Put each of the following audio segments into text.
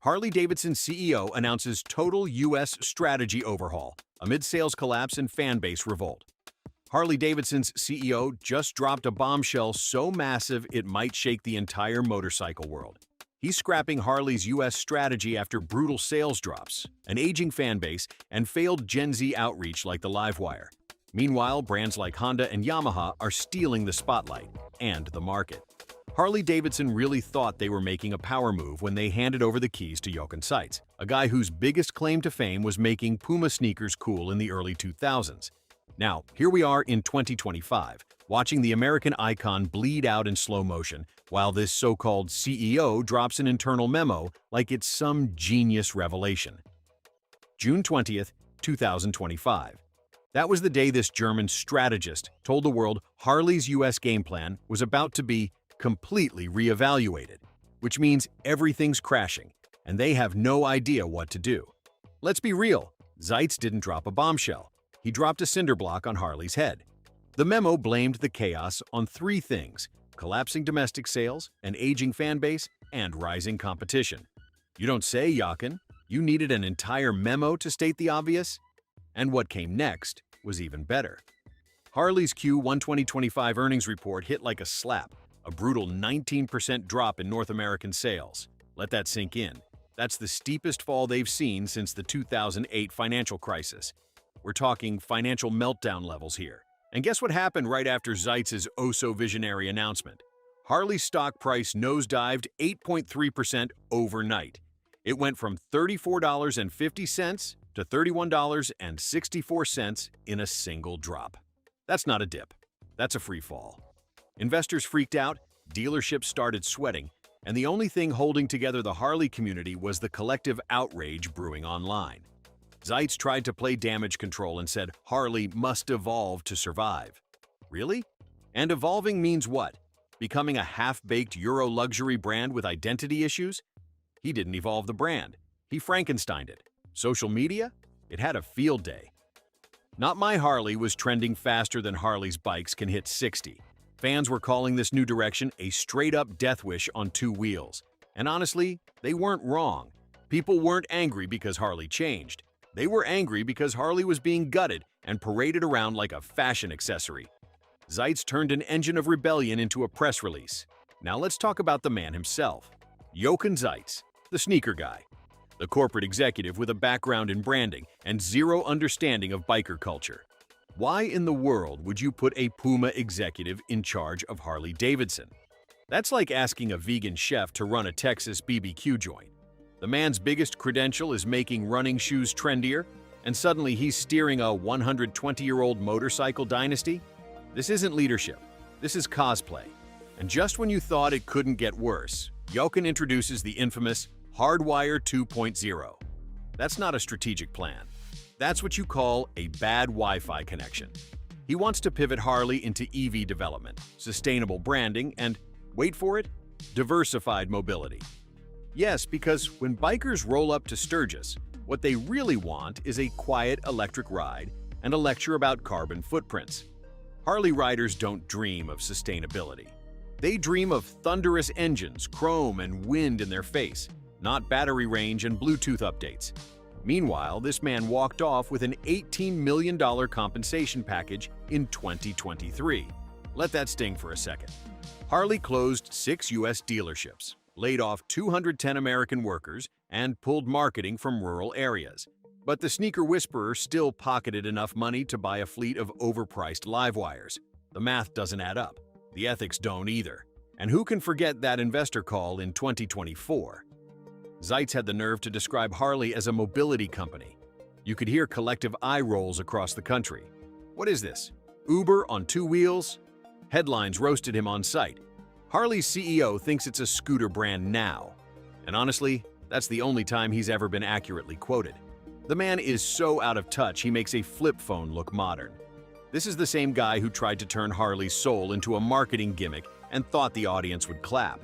Harley Davidson CEO announces total U.S. strategy overhaul amid sales collapse and fan base revolt. Harley Davidson's CEO just dropped a bombshell so massive it might shake the entire motorcycle world. He's scrapping Harley's U.S. strategy after brutal sales drops, an aging fan base, and failed Gen Z outreach like the LiveWire. Meanwhile, brands like Honda and Yamaha are stealing the spotlight and the market. Harley Davidson really thought they were making a power move when they handed over the keys to Jochen Zeitz, a guy whose biggest claim to fame was making Puma sneakers cool in the early 2000s. Now, here we are in 2025, watching the American icon bleed out in slow motion, while this so-called CEO drops an internal memo like it's some genius revelation. June 20th, 2025. That was the day this German strategist told the world Harley's US game plan was about to be completely reevaluated, which means everything's crashing, and they have no idea what to do. Let's be real, Zeitz didn't drop a bombshell. He dropped a cinder block on Harley's head. The memo blamed the chaos on three things: collapsing domestic sales, an aging fan base, and rising competition. You don't say, Jochen. You needed an entire memo to state the obvious? And what came next was even better. Harley's Q1 2025 earnings report hit like a slap, a brutal 19% drop in North American sales. Let that sink in. That's the steepest fall they've seen since the 2008 financial crisis. We're talking financial meltdown levels here. And guess what happened right after Zeitz's oh-so-visionary announcement? Harley's stock price nosedived 8.3% overnight. It went from $34.50 to $31.64 in a single drop. That's not a dip. That's a free fall. Investors freaked out, dealerships started sweating, and the only thing holding together the Harley community was the collective outrage brewing online. Zeitz tried to play damage control and said Harley must evolve to survive. Really? And evolving means what? Becoming a half-baked Euro luxury brand with identity issues? He didn't evolve the brand. He Frankensteined it. Social media? It had a field day. Not My Harley was trending faster than Harley's bikes can hit 60. Fans were calling this new direction a straight-up death wish on two wheels. And honestly, they weren't wrong. People weren't angry because Harley changed. They were angry because Harley was being gutted and paraded around like a fashion accessory. Zeitz turned an engine of rebellion into a press release. Now let's talk about the man himself. Jochen Zeitz, the sneaker guy. The corporate executive with a background in branding and zero understanding of biker culture. Why in the world would you put a Puma executive in charge of Harley Davidson? That's like asking a vegan chef to run a Texas BBQ joint. The man's biggest credential is making running shoes trendier, and suddenly he's steering a 120-year-old motorcycle dynasty? This isn't leadership. This is cosplay. And just when you thought it couldn't get worse, Jochen introduces the infamous Hardwire 2.0. That's not a strategic plan. That's what you call a bad Wi-Fi connection. He wants to pivot Harley into EV development, sustainable branding, and, wait for it, diversified mobility. Yes, because when bikers roll up to Sturgis, what they really want is a quiet electric ride and a lecture about carbon footprints. Harley riders don't dream of sustainability. They dream of thunderous engines, chrome, and wind in their face, not battery range and Bluetooth updates. Meanwhile, this man walked off with an $18 million compensation package in 2023. Let that sting for a second. Harley closed 6 U.S. dealerships, laid off 210 American workers, and pulled marketing from rural areas. But the sneaker whisperer still pocketed enough money to buy a fleet of overpriced LiveWires. The math doesn't add up. The ethics don't either. And who can forget that investor call in 2024? Zeitz had the nerve to describe Harley as a mobility company. You could hear collective eye rolls across the country. What is this? Uber on 2 wheels? Headlines roasted him on site. Harley's CEO thinks it's a scooter brand now. And honestly, that's the only time he's ever been accurately quoted. The man is so out of touch he makes a flip phone look modern. This is the same guy who tried to turn Harley's soul into a marketing gimmick and thought the audience would clap.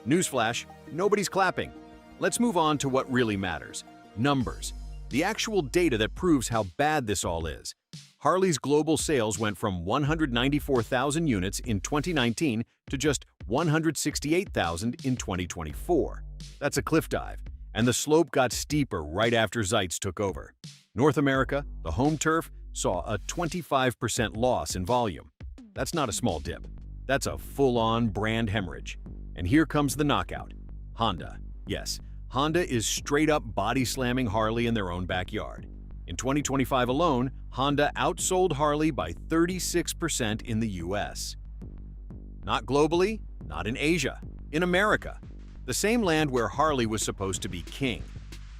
Newsflash, nobody's clapping. Let's move on to what really matters. Numbers. The actual data that proves how bad this all is. Harley's global sales went from 194,000 units in 2019 to just 168,000 in 2024. That's a cliff dive. And the slope got steeper right after Zeitz took over. North America, the home turf, saw a 25% loss in volume. That's not a small dip. That's a full-on brand hemorrhage. And here comes the knockout. Honda. Yes, Honda is straight up body slamming Harley in their own backyard. In 2025 alone, Honda outsold Harley by 36% in the US. Not globally, not in Asia, in America, the same land where Harley was supposed to be king.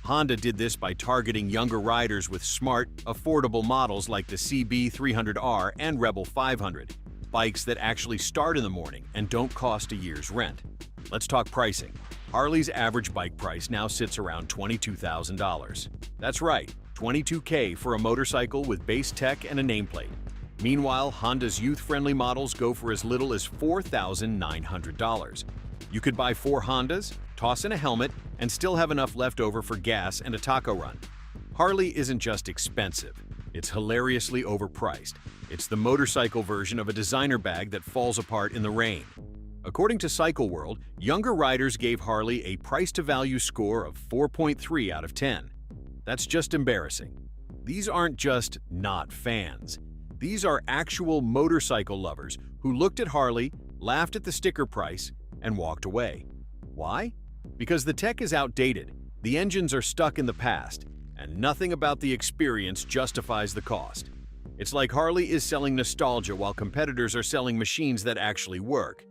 Honda did this by targeting younger riders with smart, affordable models like the CB300R and Rebel 500, bikes that actually start in the morning and don't cost a year's rent. Let's talk pricing. Harley's average bike price now sits around $22,000. That's right, $22K for a motorcycle with base tech and a nameplate. Meanwhile, Honda's youth-friendly models go for as little as $4,900. You could buy 4 Hondas, toss in a helmet, and still have enough left over for gas and a taco run. Harley isn't just expensive, it's hilariously overpriced. It's the motorcycle version of a designer bag that falls apart in the rain. According to Cycle World, younger riders gave Harley a price-to-value score of 4.3 out of 10. That's just embarrassing. These aren't just not fans. These are actual motorcycle lovers who looked at Harley, laughed at the sticker price, and walked away. Why? Because the tech is outdated, the engines are stuck in the past, and nothing about the experience justifies the cost. It's like Harley is selling nostalgia while competitors are selling machines that actually work.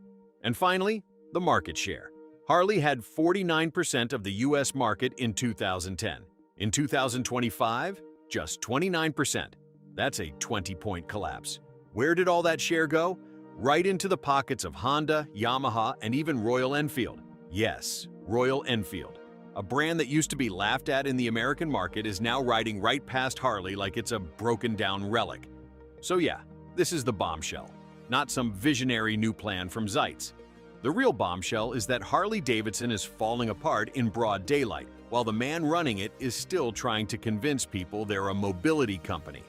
And finally, the market share. Harley had 49% of the US market in 2010. In 2025, just 29%. That's a 20-point collapse. Where did all that share go? Right into the pockets of Honda, Yamaha, and even Royal Enfield. Yes, Royal Enfield. A brand that used to be laughed at in the American market is now riding right past Harley like it's a broken-down relic. So yeah, this is the bombshell, not some visionary new plan from Zeitz. The real bombshell is that Harley Davidson is falling apart in broad daylight, while the man running it is still trying to convince people they're a mobility company.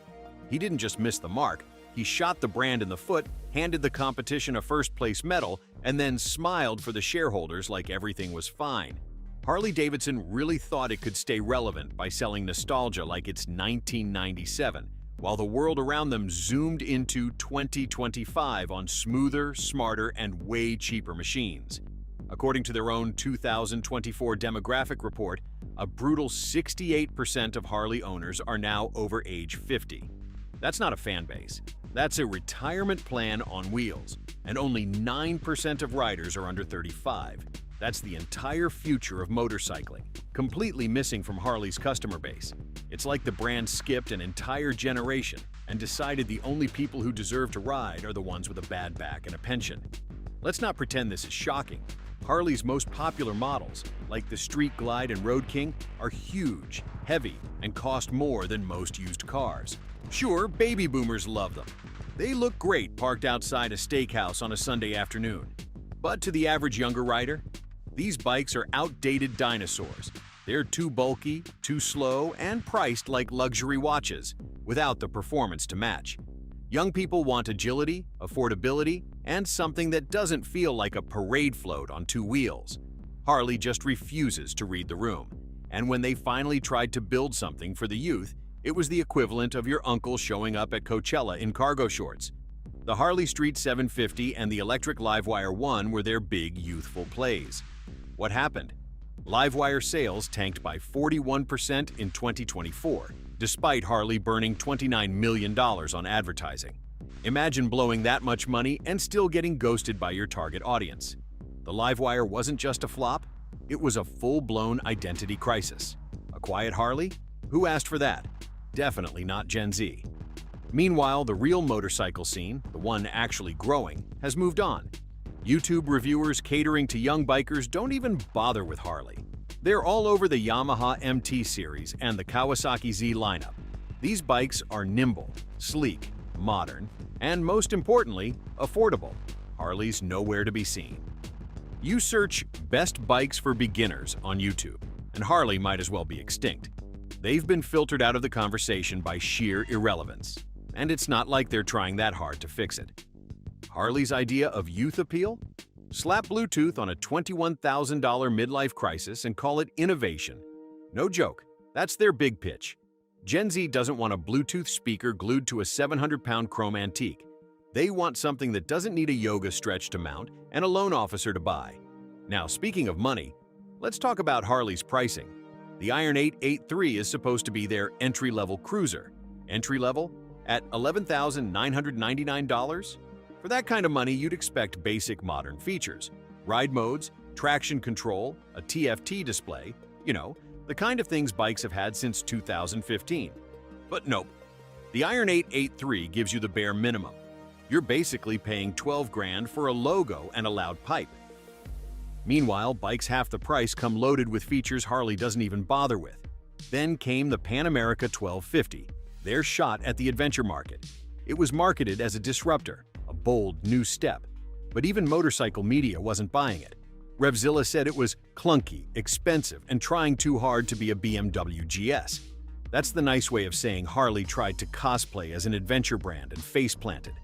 He didn't just miss the mark, he shot the brand in the foot, handed the competition a first-place medal, and then smiled for the shareholders like everything was fine. Harley Davidson really thought it could stay relevant by selling nostalgia like it's 1997, while the world around them zoomed into 2025 on smoother, smarter, and way cheaper machines. According to their own 2024 demographic report, a brutal 68% of Harley owners are now over age 50. That's not a fan base. That's a retirement plan on wheels, and only 9% of riders are under 35. That's the entire future of motorcycling, completely missing from Harley's customer base. It's like the brand skipped an entire generation and decided the only people who deserve to ride are the ones with a bad back and a pension. Let's not pretend this is shocking. Harley's most popular models, like the Street Glide and Road King, are huge, heavy, and cost more than most used cars. Sure, baby boomers love them. They look great parked outside a steakhouse on a Sunday afternoon. But to the average younger rider, these bikes are outdated dinosaurs. They're too bulky, too slow, and priced like luxury watches, without the performance to match. Young people want agility, affordability, and something that doesn't feel like a parade float on 2 wheels. Harley just refuses to read the room. And when they finally tried to build something for the youth, it was the equivalent of your uncle showing up at Coachella in cargo shorts. The Harley Street 750 and the electric LiveWire 1 were their big youthful plays. What happened? LiveWire sales tanked by 41% in 2024, despite Harley burning $29 million on advertising. Imagine blowing that much money and still getting ghosted by your target audience. The LiveWire wasn't just a flop, it was a full-blown identity crisis. A quiet Harley? Who asked for that? Definitely not Gen Z. Meanwhile, the real motorcycle scene, the one actually growing, has moved on. YouTube reviewers catering to young bikers don't even bother with Harley. They're all over the Yamaha MT series and the Kawasaki Z lineup. These bikes are nimble, sleek, modern, and most importantly, affordable. Harley's nowhere to be seen. You search "best bikes for beginners" on YouTube, and Harley might as well be extinct. They've been filtered out of the conversation by sheer irrelevance, and it's not like they're trying that hard to fix it. Harley's idea of youth appeal? Slap Bluetooth on a $21,000 midlife crisis and call it innovation. No joke, that's their big pitch. Gen Z doesn't want a Bluetooth speaker glued to a 700-pound chrome antique. They want something that doesn't need a yoga stretch to mount and a loan officer to buy. Now, speaking of money, let's talk about Harley's pricing. The Iron 883 is supposed to be their entry-level cruiser. Entry-level? At $11,999? For that kind of money, you'd expect basic modern features. Ride modes, traction control, a TFT display, the kind of things bikes have had since 2015. But nope. The Iron 883 gives you the bare minimum. You're basically paying $12,000 for a logo and a loud pipe. Meanwhile, bikes half the price come loaded with features Harley doesn't even bother with. Then came the Pan America 1250, their shot at the adventure market. It was marketed as a disruptor, a bold new step. But even motorcycle media wasn't buying it. Revzilla said it was clunky, expensive, and trying too hard to be a BMW GS. That's the nice way of saying Harley tried to cosplay as an adventure brand and face-planted.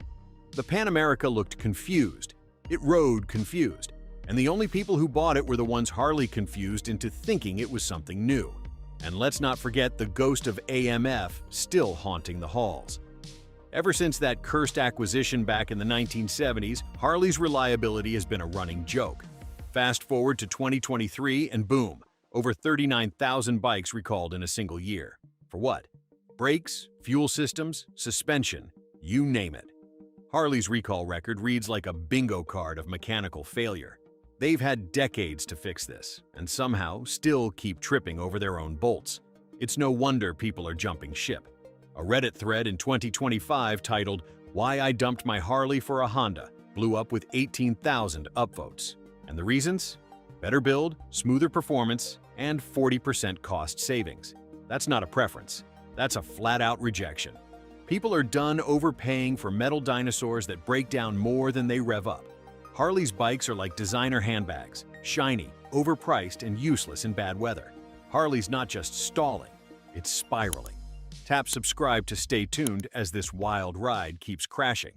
The Pan America looked confused. It rode confused. And the only people who bought it were the ones Harley confused into thinking it was something new. And let's not forget the ghost of AMF still haunting the halls. Ever since that cursed acquisition back in the 1970s, Harley's reliability has been a running joke. Fast forward to 2023 and boom, over 39,000 bikes recalled in a single year. For what? Brakes, fuel systems, suspension, you name it. Harley's recall record reads like a bingo card of mechanical failure. They've had decades to fix this, and somehow still keep tripping over their own bolts. It's no wonder people are jumping ship. A Reddit thread in 2025 titled, "Why I Dumped My Harley for a Honda" blew up with 18,000 upvotes. And the reasons? Better build, smoother performance, and 40% cost savings. That's not a preference. That's a flat-out rejection. People are done overpaying for metal dinosaurs that break down more than they rev up. Harley's bikes are like designer handbags, shiny, overpriced, and useless in bad weather. Harley's not just stalling, it's spiraling. Tap subscribe to stay tuned as this wild ride keeps crashing.